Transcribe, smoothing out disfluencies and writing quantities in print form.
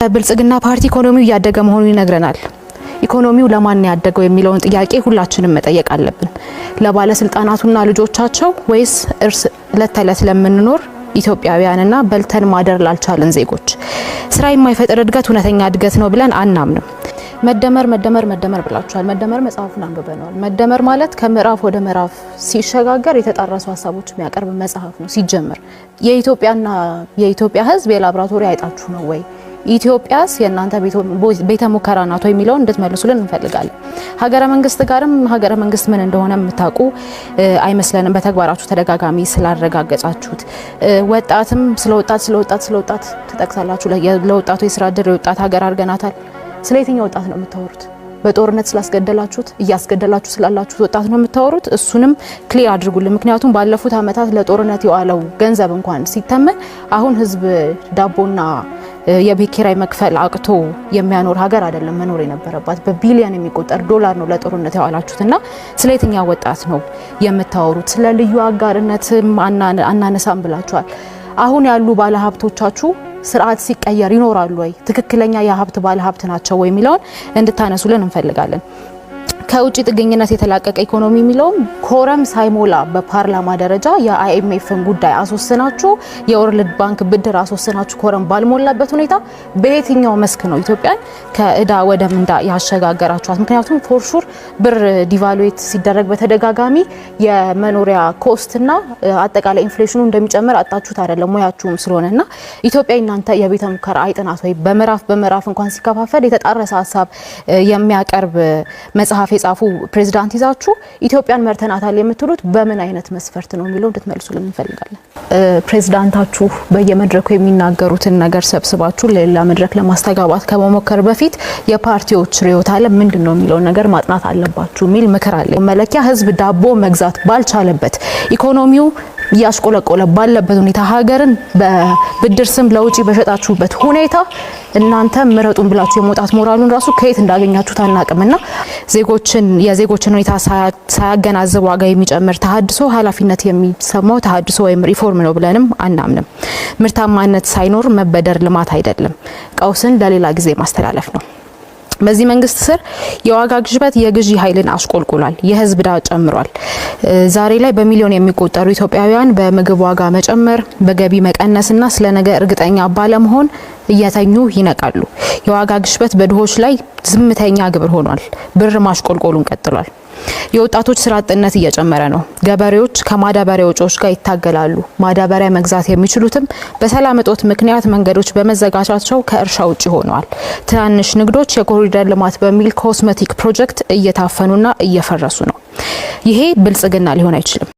ብልጽግና ፓርቲ ኢኮኖሚው ያደገ መሆኑን ይነግረናል። ኢኮኖሚው ለማን ያደገው የሚለውን ጥያቄ ሁላችንም መጠየቅ አለብን። ለባለስልጣናቱና ልጆቻቸው ወይስ ለተለት ለምንኖር ኢትዮጵያውያንና በልተን ማደር ላልቻለን ዜጎች? ስራ የማይፈጥር እድገት እውነተኛ እድገት ነው ብለን አናምንም። መደመር ብላችኋል። መደመር መጽሐፉን አንብበናል። መደመር ማለት ከምዕራፍ ወደ ምዕራፍ ሲሸጋገር የተጣራሱ ሀሳቦች የሚያቀርብ መጽሐፍ ነው። ሲጀመር የኢትዮጵያ ሕዝብ የላብራቶሪ አይጣችሁ ነው ወይ? ኢትዮጵያስ የእናንተ ቤተ ሙከራ ናት ወይ የሚለውን እንድትመልሱልን እንፈልጋለን። ሀገረ መንግስት ጋርም ሀገረ መንግስት ምን እንደሆነ የምታውቁ አይመስለንም። በተግባራችሁ ተደጋጋሚ ስላረጋገጫችሁት ወጣትም ስለወጣት ትጠቅሳላችሁ። ለወጣቱ የስራ እድል የወጣት ሀገር አድርገናታል። ስለ የትኛው ወጣት ነው የምታወሩት? በጦርነት ስላስገደላችሁት እያስገደላችሁ ስላላችሁት ወጣት ነው የምታወሩት? እሱንም ክሊር አድርጉልን። ምክንያቱም ባለፉት አመታት ለጦርነት የዋለው ገንዘብ እንኳን ሲተመን አሁን ህዝብ ዳቦና የቤት ኪራይ መክፈል አቅቶ የሚያኖር ሀገር አይደለም መኖር የነበረባት። በቢሊዮን የሚቆጠር ዶላር ነው ለጦርነት ያዋላችሁትና ስለ የትኛው ወጣት ነው የምታወሩት? ስለ ልዩ አጋርነትም አናነሳም ብላችኋል። አሁን ያሉ ባለሀብቶቻችሁ ስርዓት ሲቀየር ይኖራሉ ወይ? ትክክለኛ የሀብት ባለሀብት ናቸው ወይ የሚለውን እንድታነሱልን እንፈልጋለን። ከውጭ ጥገኝነት የተላቀቀ ኢኮኖሚ የሚለውም ኮረም ሳይሞላ በፓርላማ ደረጃ የአይኤምኤፍን ጉዳይ አስወስናችሁ የወርልድ ባንክ ብድር አስወስናችሁ ኮረም ባልሞላበት ሁኔታ በየትኛው መስክ ነው ኢትዮጵያን ከእዳ ወደ ምንዳ ያሸጋገራችኋት? ምክንያቱም ፎርሹር ብር ዲቫሉዌት ሲደረግ በተደጋጋሚ የመኖሪያ ኮስትና አጠቃላይ ኢንፍሌሽኑ እንደሚጨምር አጣችሁት አይደለም ሙያችሁም ስለሆነና ኢትዮጵያ እናንተ የቤተ ሙከራ አይጥናት ወይ? በምዕራፍ እንኳን ሲከፋፈል የተጣረሰ ሀሳብ የሚያቀርብ መጽሐፍ የጻፉ ፕሬዝዳንት ይዛችሁ ኢትዮጵያን መርተናታል የምትሉት በምን አይነት መስፈርት ነው የሚለው እንድትመልሱልን እንፈልጋለን። ፕሬዝዳንታችሁ በየመድረኩ የሚናገሩትን ነገር ሰብስባችሁ ለሌላ መድረክ ለማስተጋባት ከመሞከር በፊት የፓርቲዎች ርዕዮተ ዓለም ምንድነው የሚለው ነገር ማጥናት አለባችሁ የሚል ምክር አለ። መለኪያ ህዝብ ዳቦ መግዛት ባልቻለበት ኢኮኖሚው ያሽቆለቆለ ባለበት ሁኔታ ሀገርን በብድር ስም ለውጪ በሸጣችሁበት ሁኔታ እናንተ ምረጡን ብላችሁ የመውጣት ሞራሉን ራሱ ከየት እንዳገኛችሁት አናቅምና የዜጎችን ሁኔታ ሳያገናዝብ ዋጋ የሚጨምር ተሐድሶ ኃላፊነት የሚሰማው ተሐድሶ ወይም ሪፎርም ነው ብለንም አናምንም። ምርታማነት ሳይኖር መበደር ልማት አይደለም፣ ቀውስን ለሌላ ጊዜ ማስተላለፍ ነው። በዚህ መንግስት ስር የዋጋ ግሽበት የግዢ ኃይልን አሽቆልቁሏል። የህዝብ ዕዳ ጨምሯል። ዛሬ ላይ በሚሊዮን የሚቆጠሩ ኢትዮጵያውያን በምግብ ዋጋ መጨመር፣ በገቢ መቀነስና ስለነገ እርግጠኛ ባለመሆን እየተኙ ይነቃሉ። የዋጋ ግሽበት በድሆች ላይ ዝምተኛ ግብር ሆኗል። ብር ማሽቆልቆሉን ቀጥሏል። የወጣቶች ስራ አጥነት እየጨመረ ነው። ገበሬዎች ከማዳበሪያ ወጪዎች ጋር ይታገላሉ። ማዳበሪያ መግዛት የሚችሉትም በሰላም እጦት ምክንያት መንገዶች በመዘጋታቸው ከእርሻ ውጪ ሆነዋል። ትናንሽ ንግዶች የኮሪደር ልማት በሚል ኮስሜቲክ ፕሮጀክት እየታፈኑና እየፈረሱ ነው። ይሄ ብልጽግና ሊሆን አይችልም።